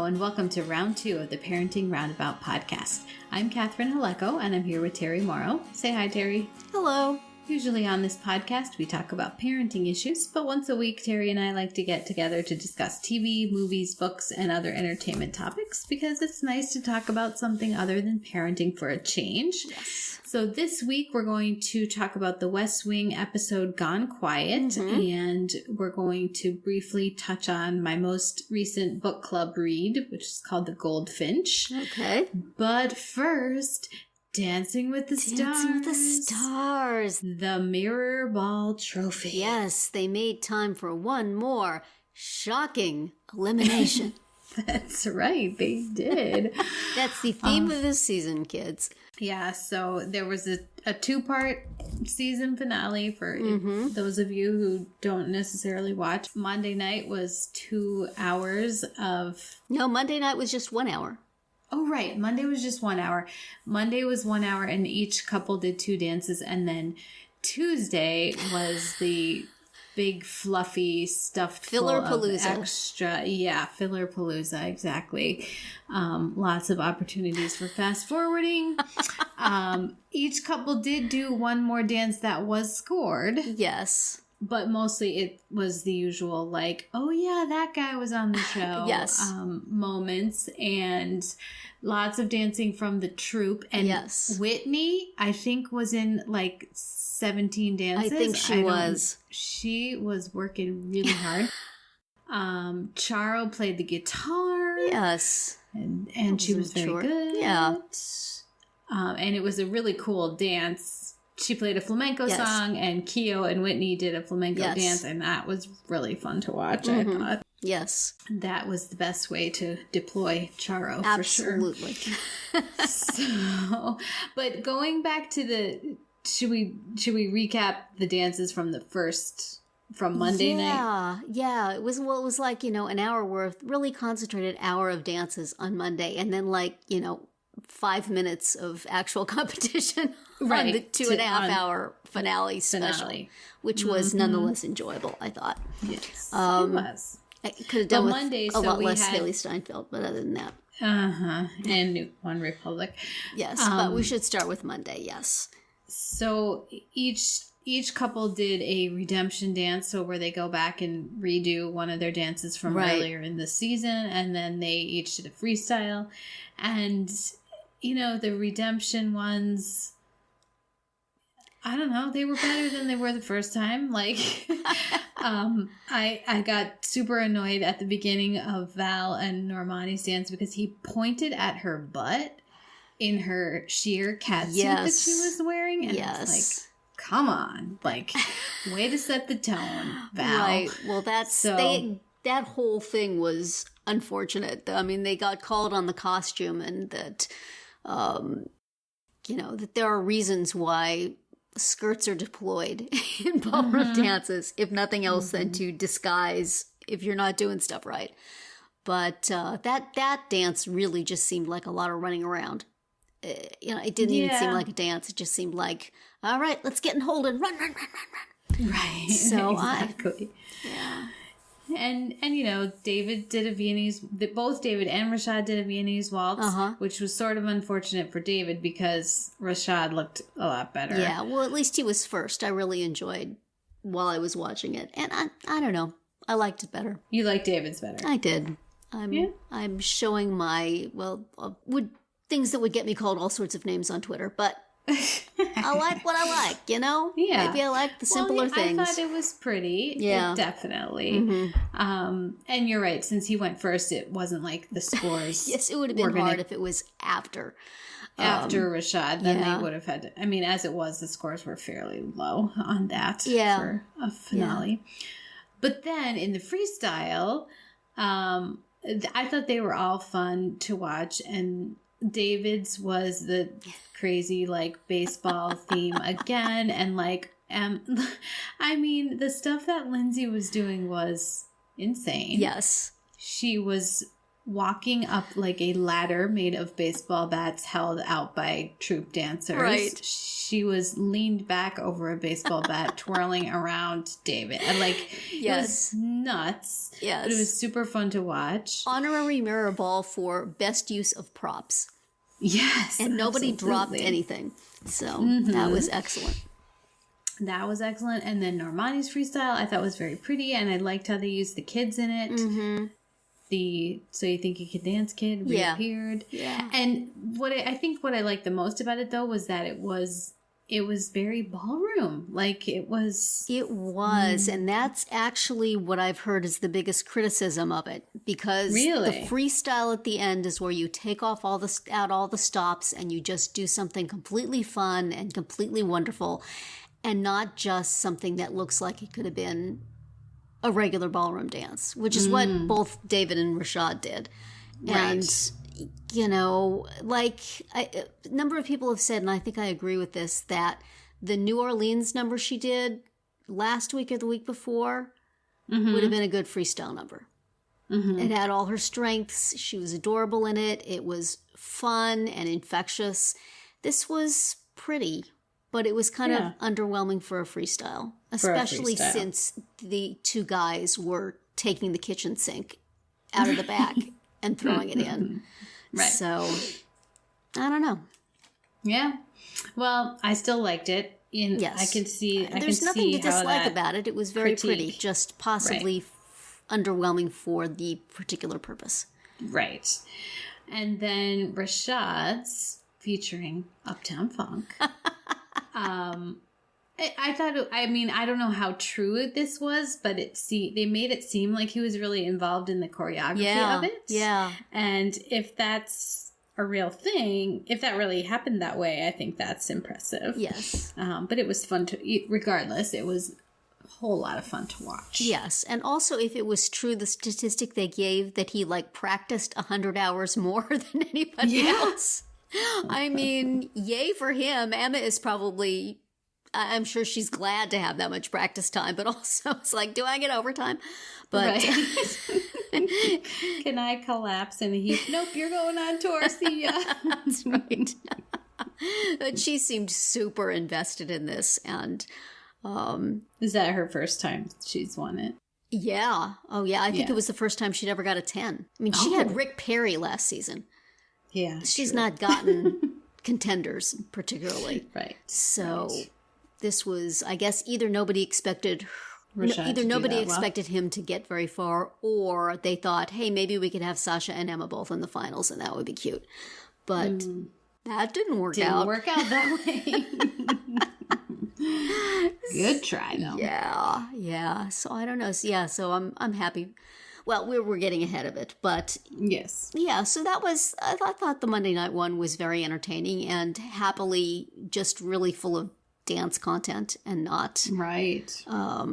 and welcome to round 2 of the Parenting Roundabout podcast. I'm Catherine Haleko, and I'm here with Terry Morrow. Say hi, Terry. Hello. Usually on this podcast, we talk about parenting issues, but once a week, Terry and I like to get together to discuss TV, movies, books, and other entertainment topics because it's nice to talk about something other than parenting for a change. Yes. So this week, we're going to talk about the West Wing episode Gone Quiet, and we're going to briefly touch on my most recent book club read, which is called The Goldfinch. Okay. But first, Dancing with the Stars. Dancing with the Stars. The Mirror Ball Trophy. Yes, they made time for one more shocking elimination. That's right, they did. That's the theme of this season, kids. Yeah, so there was a two-part season finale for those of you who don't necessarily watch. Monday night was 2 hours of... No, Monday night was just 1 hour. Oh, right. Monday was just 1 hour. Monday was 1 hour, and each couple did 2 dances. And then Tuesday was the big, fluffy, stuffed Filler full of palooza. Extra. Yeah, filler palooza, exactly. Lots of opportunities for fast forwarding. Each couple did do one more dance that was scored. Yes. But mostly it was the usual, like, oh yeah, that guy was on the show. Yes. Moments, and lots of dancing from the troupe. And yes. Whitney, I think, was in like 17 dances. I think she was. She was working really hard. Charo played the guitar. Yes. And she was very good. Yeah. And it was a really cool dance. She played a flamenco song, and Keo and Whitney did a flamenco dance, and that was really fun to watch, I thought. Yes. That was the best way to deploy Charo, Absolutely. for sure. So, but going back to the... Should we recap the dances from Monday night? Yeah. It was like, an hour worth, really concentrated hour of dances on Monday, and then 5 minutes of actual competition on the 2.5 hour finale special, which was nonetheless enjoyable, I thought. Yes, it was. I could have done with Monday, a lot less Haley Steinfeld, but other than that. And New One Republic. Yes, but we should start with Monday, yes. So each couple did a redemption dance, so where they go back and redo one of their dances from earlier in the season, and then they each did a freestyle. And the redemption ones, I don't know, they were better than they were the first time. I got super annoyed at the beginning of Val and Normani's dance because he pointed at her butt in her sheer catsuit that she was wearing. And I was like, come on, way to set the tone, Val. Right. Well, that whole thing was unfortunate. I mean, they got called on the costume, and that, that there are reasons why skirts are deployed in ballroom dances, if nothing else than to disguise if you're not doing stuff right. But that dance really just seemed like a lot of running around. It didn't even seem like a dance. It just seemed like, all right, let's get and hold and run. Right. So exactly. And David did a Viennese, both David and Rashad did a Viennese waltz, which was sort of unfortunate for David because Rashad looked a lot better. Yeah, well, at least he was first. I really enjoyed while I was watching it. And I don't know. I liked it better. You liked David's better? I did. I'm showing my, things that would get me called all sorts of names on Twitter, but I like what I like, Yeah. Maybe I like the simpler things. I thought it was pretty. Yeah. Definitely. And you're right. Since he went first, it wasn't like the scores. Yes, it would have been hard if it was after. After Rashad, then they would have had to, as it was, the scores were fairly low on that for a finale. Yeah. But then in the freestyle, I thought they were all fun to watch, and David's was the crazy baseball theme again, and the stuff that Lindsay was doing was insane. Yes, she was walking up like a ladder made of baseball bats held out by troop dancers. Right. She was leaned back over a baseball bat, twirling around David. And it was nuts. Yes. But it was super fun to watch. Honorary Mirror Ball for best use of props. Yes. And nobody dropped anything. So that was excellent. That was excellent. And then Normani's freestyle I thought was very pretty, and I liked how they used the kids in it. Mm-hmm. The So You Think You Could Dance kid reappeared. Yeah. And what I liked the most about it though was that it was very ballroom. It was. And that's actually what I've heard is the biggest criticism of it, because the freestyle at the end is where you take off all the stops and you just do something completely fun and completely wonderful, and not just something that looks like it could have been a regular ballroom dance, which is what both David and Rashad did. Right. And, a number of people have said, and I think I agree with this, that the New Orleans number she did last week or the week before would have been a good freestyle number. Mm-hmm. It had all her strengths. She was adorable in it. It was fun and infectious. This was pretty, but it was kind of underwhelming for a freestyle, especially since the two guys were taking the kitchen sink out of the back and throwing it in. Right. So, I don't know. Yeah. Well, I still liked it. Yes. I can see. There's nothing to dislike about it. It was very pretty, just possibly underwhelming for the particular purpose. Right. And then Rashad's featuring Uptown Funk. I thought, I don't know how true this was, but they made it seem like he was really involved in the choreography of it. Yeah. And if that's a real thing, if that really happened that way, I think that's impressive. Yes. But it was fun regardless, it was a whole lot of fun to watch. Yes. And also, if it was true, the statistic they gave that he practiced 100 hours more than anybody else. I mean, yay for him. Emma is probably, I'm sure she's glad to have that much practice time, but also it's do I get overtime? But can I collapse in a heap? Nope, you're going on tour. See ya. That's right. But she seemed super invested in this, and is that her first time she's won it? Yeah. Oh yeah, I think it was the first time she'd ever got a 10. I mean, she had Rick Perry last season. Yeah, she's not gotten contenders particularly. Right. So this was, I guess, either nobody expected him to get very far, or they thought, hey, maybe we could have Sasha and Emma both in the finals, and that would be cute. But that didn't work out. Didn't work out that way. Good try, though. Yeah. So I don't know. So I'm happy. Well, we're getting ahead of it, but yes. Yeah, so that was, I thought the Monday night one was very entertaining and happily just really full of dance content and not. Right. A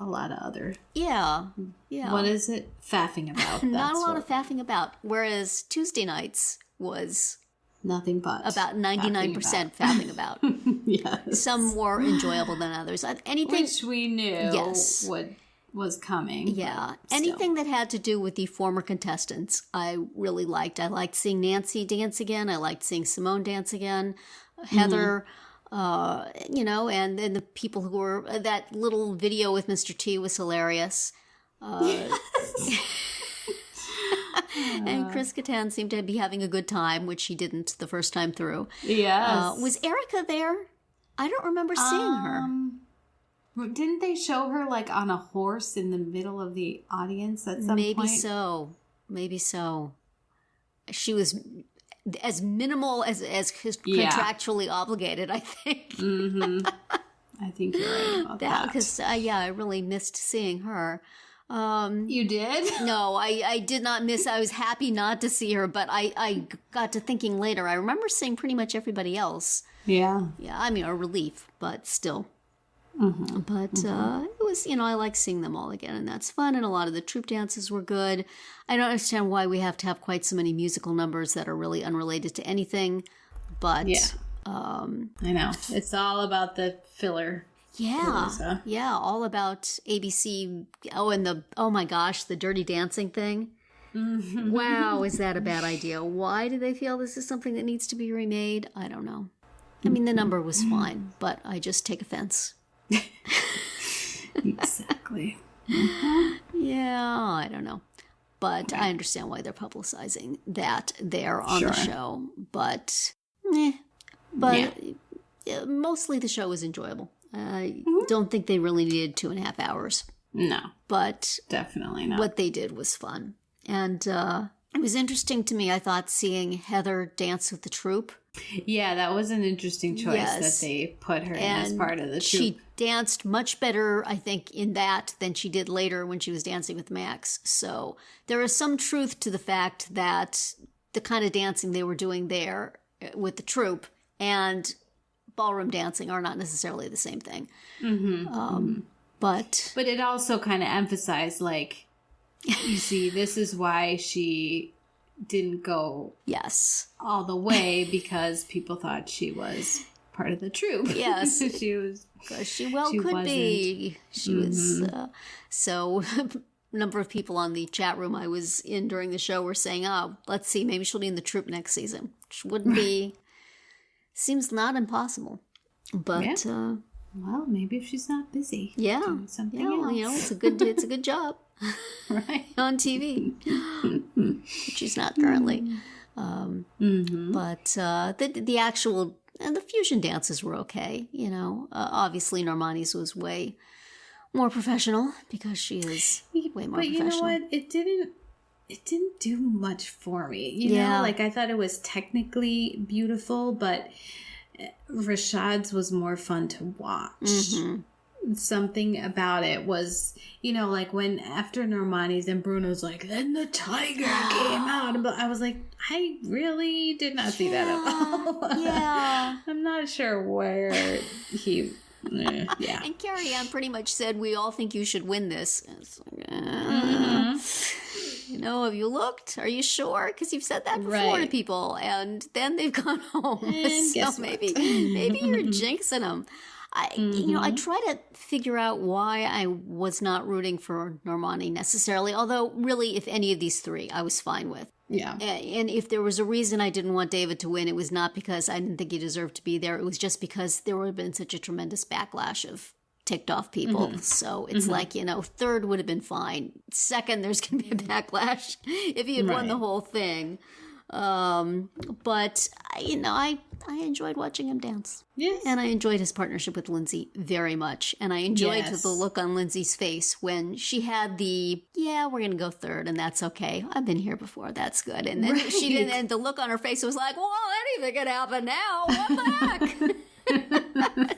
lot of other. Yeah. What is it? Faffing about. Not a lot of faffing about. Whereas Tuesday nights was nothing but about 99% faffing about. Yes. Some more enjoyable than others. Anything which we knew was coming. Yeah. Anything that had to do with the former contestants, I really liked. I liked seeing Nancy dance again. I liked seeing Simone dance again. Heather, and then the people who were, that little video with Mr. T was hilarious. And Chris Kattan seemed to be having a good time, which she didn't the first time through. Yes. Was Erica there? I don't remember seeing her. Didn't they show her on a horse in the middle of the audience at some point? Maybe so. She was as minimal as contractually obligated, I think. Mm-hmm. I think you're right about that. Because, I really missed seeing her. You did? No, I did not miss. I was happy not to see her, but I got to thinking later. I remember seeing pretty much everybody else. Yeah. Yeah, I mean, a relief, but still. Mm-hmm. But it was, I like seeing them all again, and that's fun. And a lot of the troop dances were good. I don't understand why we have to have quite so many musical numbers that are really unrelated to anything. But I know, it's all about the filler. Yeah, all about ABC. Oh, and oh my gosh, the Dirty Dancing thing. Wow, is that a bad idea? Why do they feel this is something that needs to be remade? I don't know. I mean, the number was fine, but I just take offense. Exactly. Yeah, I don't know. But I understand why they're publicizing that they're on the show. But mostly the show was enjoyable. I don't think they really needed 2.5 hours. No. But definitely not. What they did was fun. And it was interesting to me, I thought, seeing Heather dance with the troupe. Yeah, that was an interesting choice that they put her in as part of the troupe. She danced much better, I think, in that than she did later when she was dancing with Max. So there is some truth to the fact that the kind of dancing they were doing there with the troupe and ballroom dancing are not necessarily the same thing. But it also kind of emphasized, like, you see, this is why she didn't go all the way, because people thought she was part of the troupe. Yes. She was. She could be. She was. So a number of people on the chat room I was in during the show were saying, oh, let's see, maybe she'll be in the troupe next season. Which wouldn't be, seems not impossible. But, well, maybe if she's not busy. Yeah. Doing something else. You know, it's a good job. Right. On TV. She's not currently. But the actual, and the fusion dances were okay. You know, obviously Normani's was way more professional because she is way more professional. But you know what? It didn't do much for me. You know, like, I thought it was technically beautiful, but Rashad's was more fun to watch. Something about it was, you know, like when after Normani's and Bruno's like, then the tiger came out. But I was like, I really did not see that at all. Yeah. I'm not sure where he... And Carrie Ann pretty much said, we all think you should win this. It's like, you know, have you looked? Are you sure? Because you've said that before to people, and then they've gone home. And so maybe you're jinxing them. You know, I try to figure out why I was not rooting for Normani necessarily, although really, if any of these three, I was fine with. Yeah. And if there was a reason I didn't want David to win, it was not because I didn't think he deserved to be there. It was just because there would have been such a tremendous backlash of ticked off people. So it's like, you know, third would have been fine. Second, there's going to be a backlash if he had won the whole thing. But, you know, I enjoyed watching him dance. Yes. And I enjoyed his partnership with Lindsay very much. And I enjoyed the look on Lindsay's face when she had the, we're going to go third, and that's okay. I've been here before. That's good. And then she didn't, and the look on her face was like, well, anything could happen now. What the heck?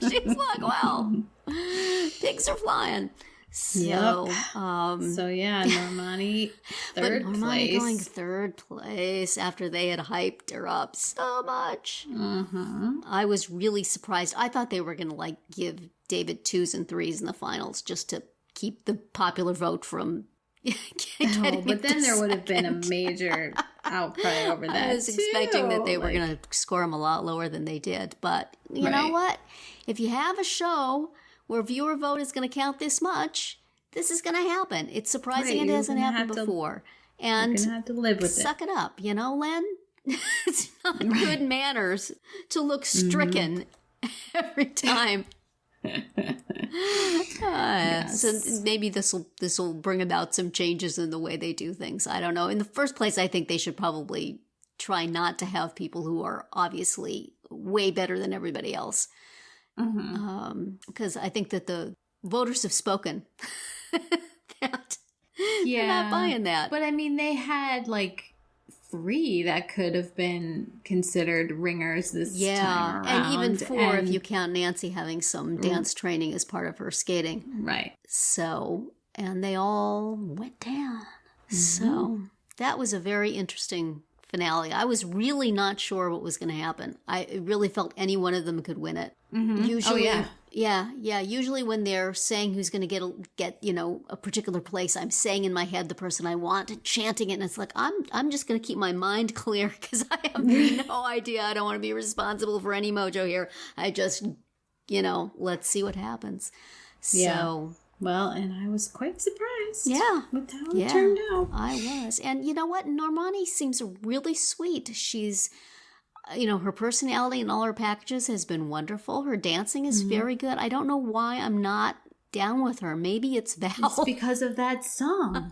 She's like, well, pigs are flying. So, Normani third Normani place. going third place after they had hyped her up so much. I was really surprised. I thought they were going to like give David 2s and 3s in the finals just to keep the popular vote from getting but then there would have been a major outcry over that. I was expecting that they were going to score him a lot lower than they did. But you know what? If you have a show where viewer vote is going to count this much, this is going to happen. It's surprising it hasn't happened before. And you're going to have to live with it. Suck it up, you know, Len? It's not good manners to look stricken every time. So maybe this will bring about some changes in the way they do things. I don't know. In the first place, I think they should probably try not to have people who are obviously way better than everybody else. Because I think that the voters have spoken. That they're not buying that. But I mean, they had like 3 that could have been considered ringers this time around. And even 4 if you count Nancy having some dance training as part of her skating. Right. So, and they all went down. So that was a very interesting finale. I was really not sure what was going to happen. I really felt any one of them could win it. Usually, usually when they're saying who's going to get you know, a particular place, I'm saying in my head the person I want and chanting it, and it's like I'm just going to keep my mind clear because I have no idea. I don't want to be responsible for any mojo here. I just, you know, let's see what happens. So well, and I was quite surprised. surprised. Yeah. With how it turned out. I was. And you know what? Normani seems really sweet. She's, her personality in all her packages has been wonderful. Her dancing is very good. I don't know why I'm not down with her. Maybe it's Val. It's because of that song.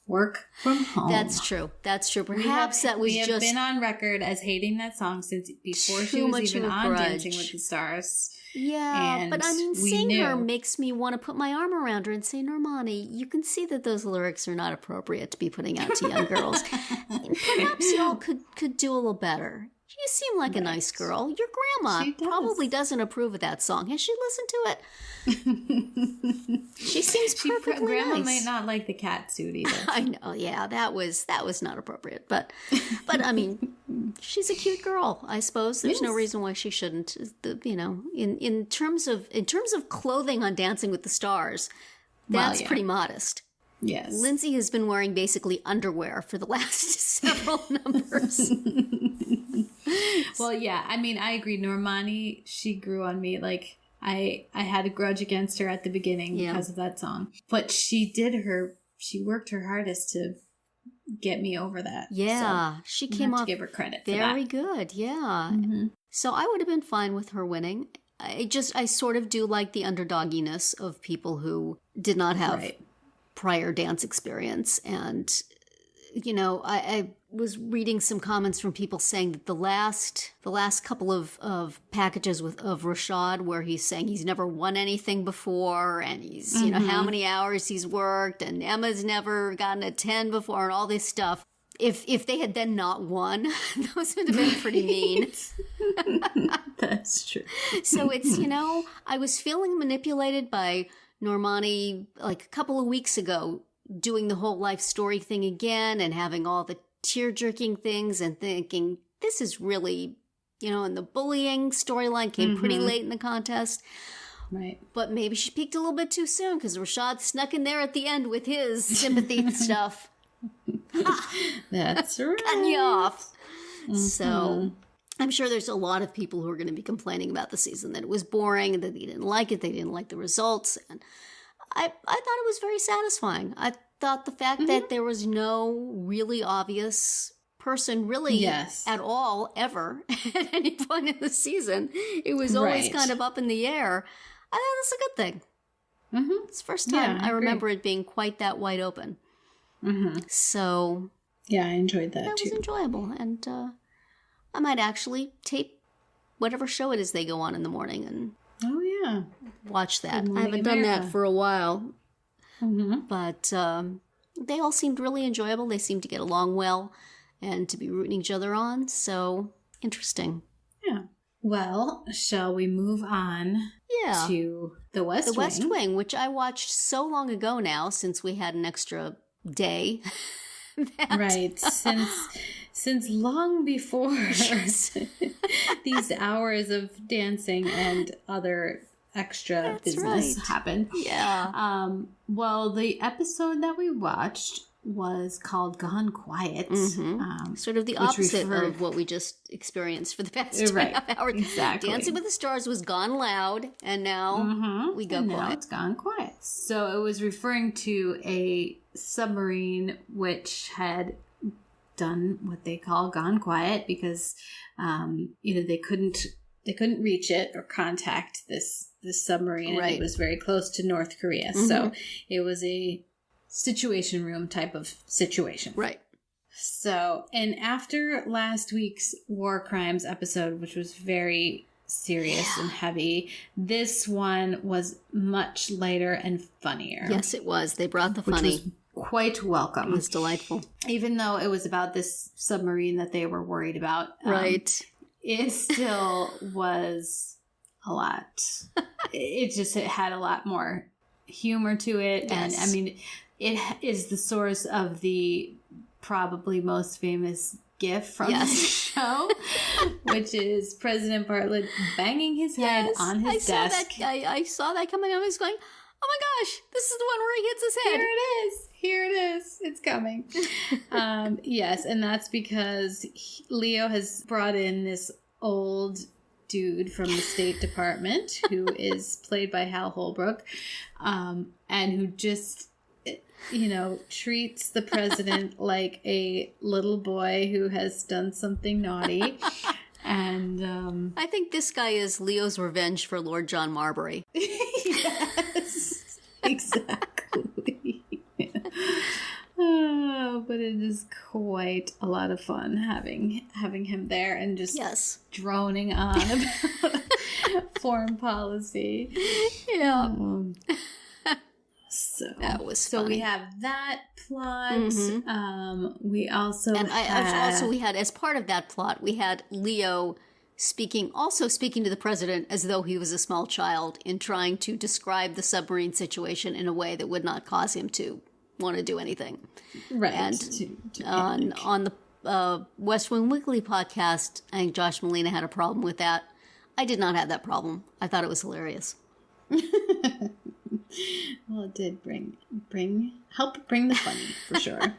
Work from home. That's true. Perhaps we have been on record as hating that song since before she was even on Dancing with the Stars. Yeah, but I mean, seeing her makes me want to put my arm around her and say, Normani, you can see that those lyrics are not appropriate to be putting out to young girls. Perhaps y'all could do a little better. You seem like a nice girl. Your grandma probably doesn't approve of that song. Has she listened to it? She seems perfectly Grandma nice. might not like the cat suit either. I know. Yeah, that was not appropriate. But I mean, she's a cute girl. I suppose there's no reason why she shouldn't. In terms of clothing on Dancing with the Stars, that's pretty modest. Yes. Lindsay has been wearing basically underwear for the last several numbers. Well, yeah, I mean, I agree. Normani, she grew on me. Like, I had a grudge against her at the beginning because of that song. But she worked her hardest to get me over that. Yeah, so she came off to give her credit for very good. Yeah. Mm-hmm. So I would have been fine with her winning. I sort of do like the underdogginess of people who did not have prior dance experience. And, I was reading some comments from people saying that the last couple of packages of Rashad, where he's saying he's never won anything before, and he's, how many hours he's worked, and Emma's never gotten a 10 before, and all this stuff. If they had then not won, those would have been pretty mean. That's true. So it's, I was feeling manipulated by Normani like a couple of weeks ago, doing the whole life story thing again and having all the tear-jerking things and thinking, this is really, and the bullying storyline came pretty late in the contest. Right. But maybe she peaked a little bit too soon because Rashad snuck in there at the end with his sympathy stuff. That's right. Cutting you off. So I'm sure there's a lot of people who are going to be complaining about the season, that it was boring and that they didn't like it. They didn't like the results. And I thought it was very satisfying. I thought the fact that there was no really obvious person really at all ever at any point in the season. It was always kind of up in the air. I thought that's a good thing. Mm-hmm. It's the first time I remember it being quite that wide open. Mm-hmm. So yeah, I enjoyed that too. It was enjoyable. And I might actually tape whatever show it is they go on in the morning and watch that. I haven't done that for a while. Mm-hmm. But they all seemed really enjoyable. They seemed to get along well and to be rooting each other on. So interesting. Yeah. Well, shall we move on to the West Wing? The West Wing, which I watched so long ago now, since we had an extra day. Right. Since long before these hours of dancing and other extra business happened. Yeah. Well, the episode that we watched was called Gone Quiet. Mm-hmm. Sort of the opposite of what we just experienced for the past 2.5 hours. Exactly. Dancing with the Stars was gone loud, and now we go quiet. Now it's gone quiet. So it was referring to a submarine which had done what they call gone quiet because they couldn't reach it or contact this submarine, and it was very close to North Korea. So it was a situation room type of situation. Right. So, and after last week's war crimes episode, which was very serious and heavy, this one was much lighter and funnier. Yes, it was. They brought the funny. Which was quite welcome. It was delightful. Even though it was about this submarine that they were worried about. Right. It still was a lot. It had a lot more humor to it. Yes. And I mean, it is the source of the probably most famous GIF from the show, which is President Bartlett banging his head on his desk. I saw that coming up. I was going, oh my gosh, this is the one where he hits his head. Here it is. It's coming. Yes, and that's because Leo has brought in this old dude from the State Department who is played by Hal Holbrook, and who just treats the president like a little boy who has done something naughty. And I think this guy is Leo's revenge for Lord John Marbury. Yes, exactly. Oh, but it is quite a lot of fun having him there and just droning on about foreign policy. Yeah. So that was so funny. We have that plot. We also we had as part of that plot, we had Leo speaking to the president as though he was a small child in trying to describe the submarine situation in a way that would not cause him to want to do anything. Right. And on the West Wing Weekly podcast, I think Josh Molina had a problem with that. I did not have that problem. I thought it was hilarious. Well, it did help bring the funny, for sure.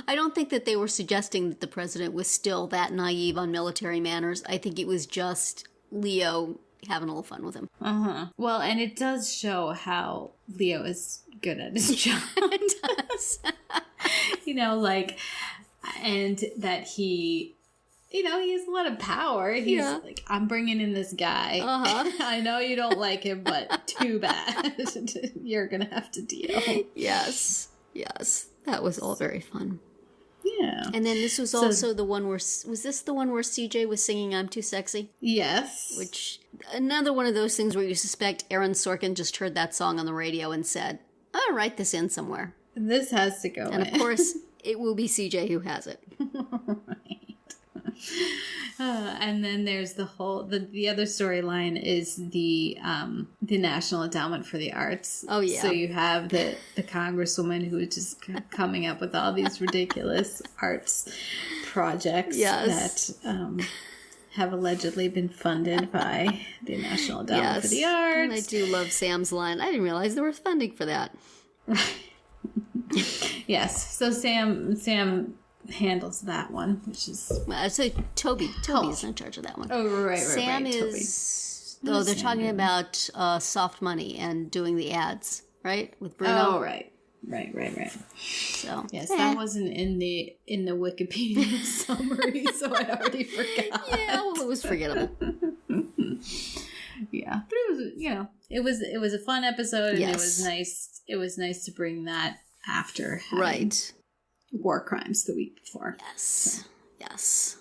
I don't think that they were suggesting that the president was still that naive on military manners. I think it was just Leo having a little fun with him. Well, and it does show how Leo is good at his job. It does. And that he... he has a lot of power. He's like, I'm bringing in this guy. I know you don't like him, but too bad. You're going to have to deal. Yes. That was all very fun. Yeah. And then this was also the one where... Was this the one where CJ was singing I'm Too Sexy? Yes. Which, another one of those things where you suspect Aaron Sorkin just heard that song on the radio and said, I'll write this in somewhere. This has to go in. And of course, it will be CJ who has it. Right. And then there's the other storyline is the National Endowment for the Arts. Oh yeah. So you have the congresswoman who is just coming up with all these ridiculous arts projects that have allegedly been funded by the National Endowment for the Arts. And I do love Sam's line. I didn't realize there was funding for that. Yes. So Sam handles that one, which is... So Toby's in charge of that one. Oh, right, Sam right, is... Though they're talking about soft money and doing the ads, right? With Bruno. Oh, right. So yes, that wasn't in the Wikipedia summary, so I already forgot. Yeah, well, it was forgettable. Yeah, but it was a fun episode, and it was nice. It was nice to bring that after war crimes the week before. Yes,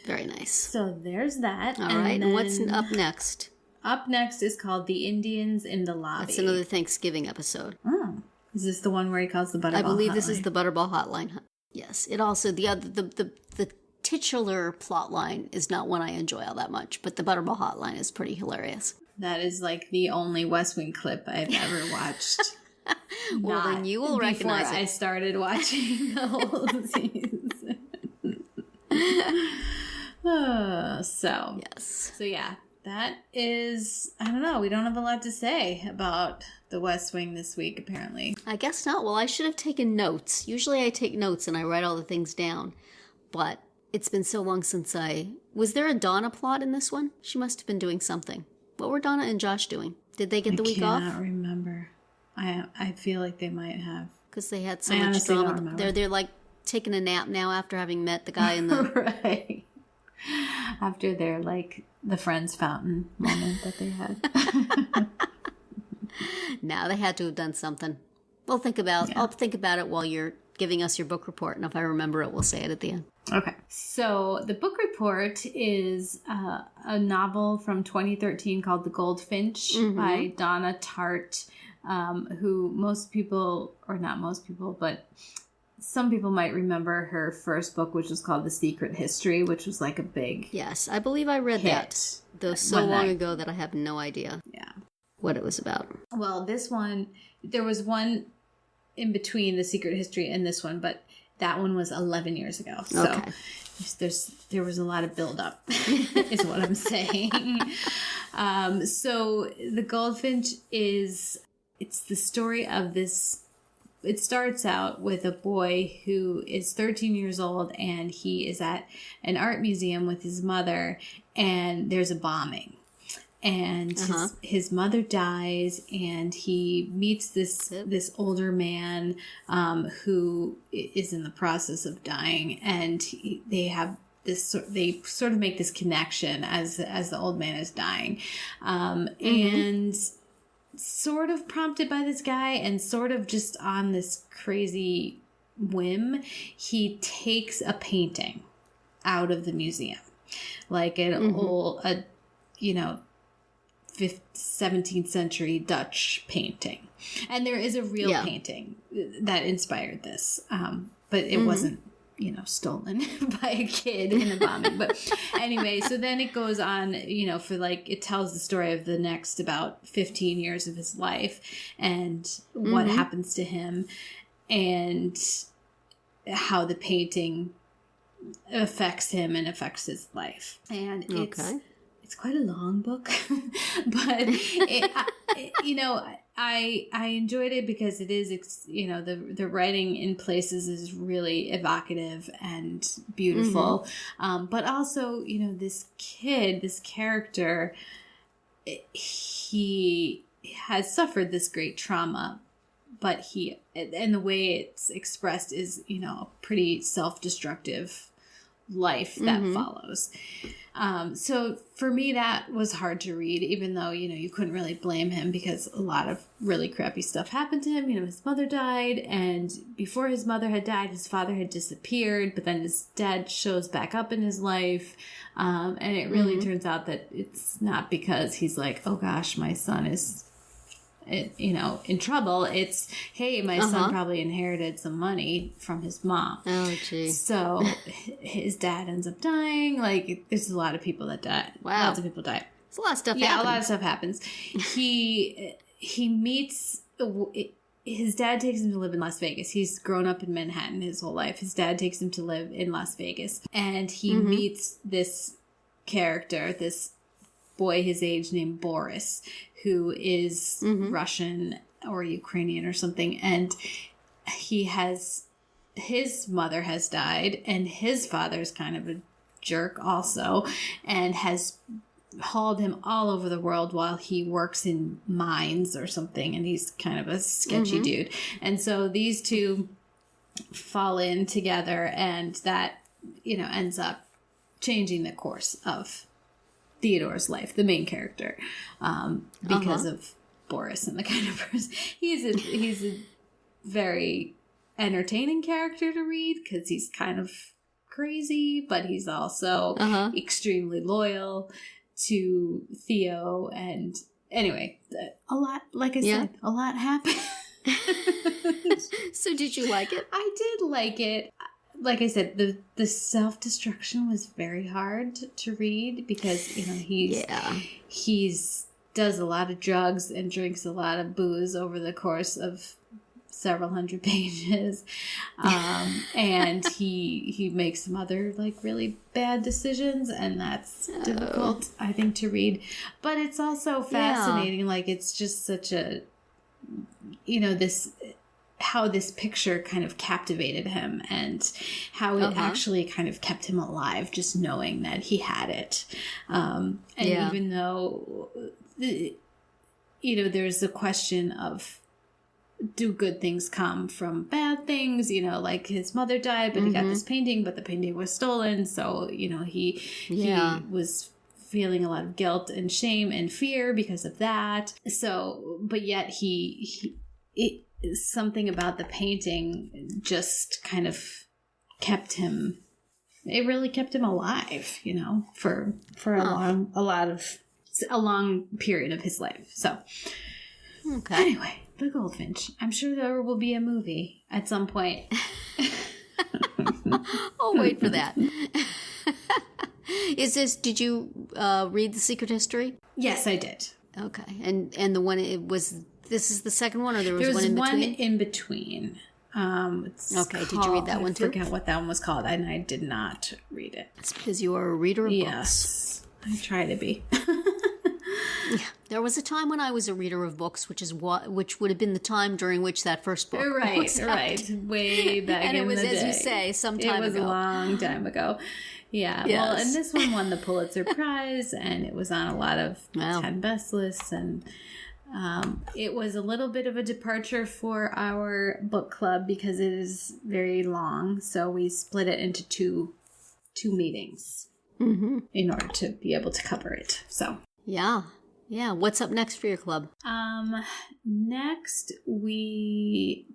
very nice. So there's that. All right, and what's up next? Up next is called The Indians in the Lobby. That's another Thanksgiving episode. Oh. Is this the one where he calls the Butterball Hotline? I believe this is the Butterball Hotline. Yes. It also, the titular plot line is not one I enjoy all that much, but the Butterball Hotline is pretty hilarious. That is like the only West Wing clip I've ever watched. Well, then you will recognize it. I started watching the whole season. So yeah, that is, I don't know, we don't have a lot to say about the West Wing this week, apparently. I guess not. Well, I should have taken notes. Usually I take notes and I write all the things down, but it's been so long since was there a Donna plot in this one? She must have been doing something. What were Donna and Josh doing? Did they get the week off? I cannot remember. I feel like they might have. Because they had so much drama. They're like taking a nap now after having met the guy in the... Right. After their, like, the Friends fountain moment that they had. No, they had to have done something. I'll think about it while you're giving us your book report, and if I remember it, we'll say it at the end. Okay. So the book report is a novel from 2013 called The Goldfinch by Donna Tartt, who most people, or not most people, but some people might remember her first book, which was called The Secret History, which was like a big... Yes, I believe I read that, though so long ago that I have no idea what it was about. Well, this one, there was one in between The Secret History and this one, but that one was 11 years ago. So there was a lot of buildup, is what I'm saying. So The Goldfinch it's the story of this... It starts out with a boy who is 13 years old, and he is at an art museum with his mother, and there's a bombing. and his mother dies, and he meets this older man who is in the process of dying, and they sort of make this connection as the old man is dying, and sort of prompted by this guy, and sort of just on this crazy whim, he takes a painting out of the museum, like an old, 17th century Dutch painting. And there is a real painting that inspired this, but it wasn't, stolen by a kid in a bombing. But anyway, so then it goes on, for it tells the story of the next about 15 years of his life and what happens to him and how the painting affects him and affects his life. And it's quite a long book, but I enjoyed it because it is, the writing in places is really evocative and beautiful. But also, this character, he has suffered this great trauma, but and the way it's expressed is, a pretty self-destructive life that follows. So for me, that was hard to read, even though, you couldn't really blame him because a lot of really crappy stuff happened to him. His mother died, and before his mother had died, his father had disappeared, but then his dad shows back up in his life. And it really turns out that it's not because he's like, oh gosh, my son is in trouble. It's, hey, my son probably inherited some money from his mom. Oh, gee. So his dad ends up dying. There's a lot of people that die. Wow. Lots of people die. There's a lot of stuff Yeah, happens. a lot of stuff happens. He meets... His dad takes him to live in Las Vegas. He's grown up in Manhattan his whole life. His dad takes him to live in Las Vegas. And he meets this character, this boy his age named Boris, who is Russian or Ukrainian or something. And his mother has died, and his father's kind of a jerk also, and has hauled him all over the world while he works in mines or something, and he's kind of a sketchy dude. And so these two fall in together, and that, ends up changing the course of Theodore's life, the main character, because of Boris and the kind of person he's a very entertaining character to read because he's kind of crazy, but he's also extremely loyal to Theo. And anyway, a lot, like I said, a lot happened. So did you like it? I did like it. Like I said, the self-destruction was very hard to read because, he's does a lot of drugs and drinks a lot of booze over the course of several hundred pages. And he makes some other really bad decisions, and that's difficult, I think, to read. But it's also fascinating. It's just such a, how this picture kind of captivated him, and how it actually kind of kept him alive, just knowing that he had it. And even though, there's a question of, do good things come from bad things? Like his mother died, but he got this painting, but the painting was stolen. So, he was feeling a lot of guilt and shame and fear because of that. So, but yet something about the painting just kind of kept him. It really kept him alive, for a long period of his life. So, anyway, The Goldfinch. I'm sure there will be a movie at some point. I'll wait for that. Did you read The Secret History? Yes, I did. Okay. And the one, this is the second one, or there was one in between? There was one in between. Okay, did you read that one too? I forget what that one was called, and I did not read it. It's because you are a reader of books. Yes, I try to be. Yeah, there was a time when I was a reader of books, which would have been the time during which that first book was out. Right, way back in the day. And it was, as you say, some time ago. It was a long time ago. Yeah, yes. Well, and this one won the Pulitzer Prize, and it was on a lot of 10 best lists, and it was a little bit of a departure for our book club because it is very long, so we split it into two meetings in order to be able to cover it. So yeah. What's up next for your club? Next we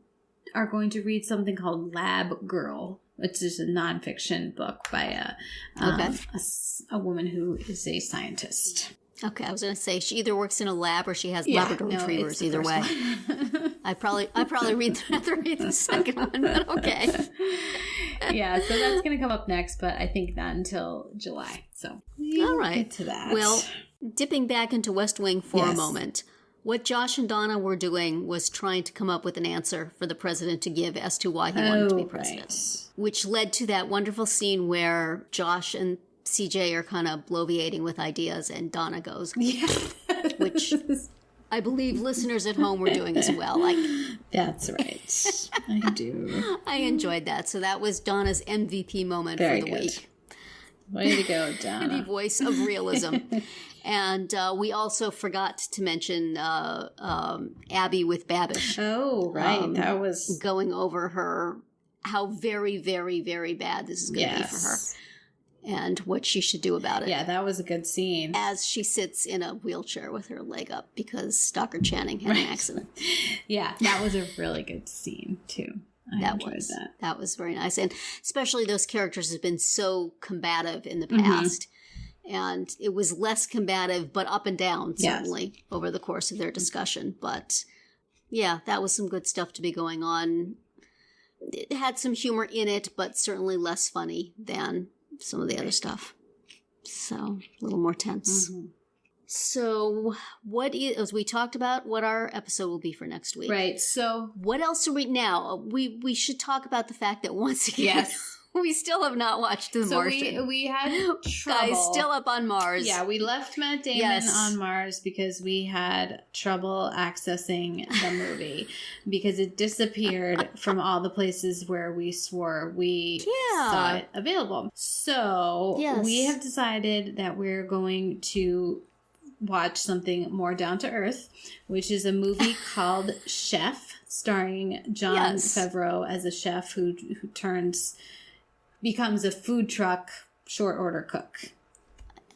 are going to read something called Lab Girl, which is a nonfiction book by a woman who is a scientist. Okay, I was going to say she either works in a lab or she has Labrador retrievers. Either way, I probably rather read the second one, but okay. Yeah, so that's going to come up next, but I think not until July. So all right, get to that. Well, dipping back into West Wing for a moment, what Josh and Donna were doing was trying to come up with an answer for the president to give as to why he wanted to be president, which led to that wonderful scene where Josh and CJ are kind of bloviating with ideas, and Donna goes, which I believe listeners at home were doing as well. That's right. I do. I enjoyed that. So that was Donna's MVP moment for the week. Way to go, Donna. The voice of realism. And we also forgot to mention Abby with Babish. Oh, right. That was going over how very, very, very bad this is going to be for her. And what she should do about it. Yeah, that was a good scene. As she sits in a wheelchair with her leg up because Stockard Channing had an accident. Yeah, that was a really good scene, too. I enjoyed that. That was very nice. And especially those characters have been so combative in the past. And it was less combative, but up and down, certainly, over the course of their discussion. But, yeah, that was some good stuff to be going on. It had some humor in it, but certainly less funny than some of the other stuff. So, a little more tense. So, as we talked about what our episode will be for next week. Right, so what else are we now? We should talk about the fact that once again, we still have not watched The Martian. So we had trouble. Guys, still up on Mars. Yeah, we left Matt Damon on Mars because we had trouble accessing the movie because it disappeared from all the places where we swore we saw it available. So we have decided that we're going to watch something more down to earth, which is a movie called Chef, starring Jon Favreau as a chef who becomes a food truck short order cook.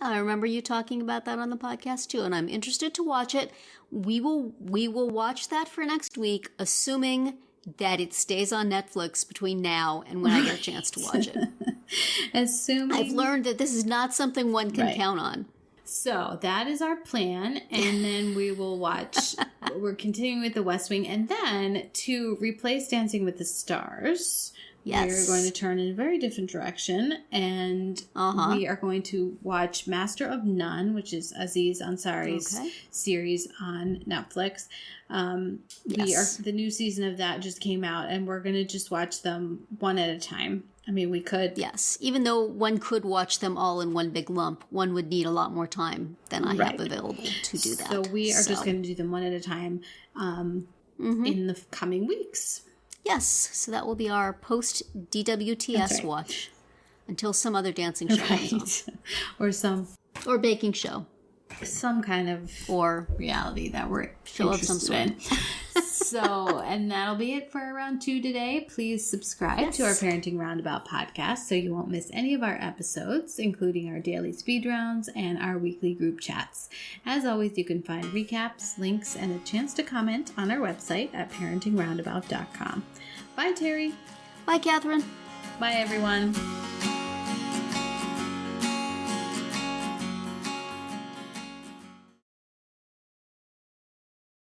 I remember you talking about that on the podcast too, and I'm interested to watch it. We will watch that for next week, assuming that it stays on Netflix between now and when I get a chance to watch it. I've learned that this is not something one can count on. So that is our plan, and then we will watch. We're continuing with The West Wing, and then to replace Dancing with the Stars, we're going to turn in a very different direction, and we are going to watch Master of None, which is Aziz Ansari's series on Netflix. The new season of that just came out, and we're going to just watch them one at a time. I mean, we could. Yes. Even though one could watch them all in one big lump, one would need a lot more time than I have available to do that. So we are just going to do them one at a time in the coming weeks. Yes. So that will be our post-DWTS watch until some other dancing show comes on. Or baking show. Some kind of reality that we're interested in. So, and that'll be it for round 2 today. Please subscribe to our Parenting Roundabout podcast so you won't miss any of our episodes, including our daily speed rounds and our weekly group chats. As always, you can find recaps, links, and a chance to comment on our website at parentingroundabout.com. Bye, Terry. Bye, Catherine. Bye, everyone.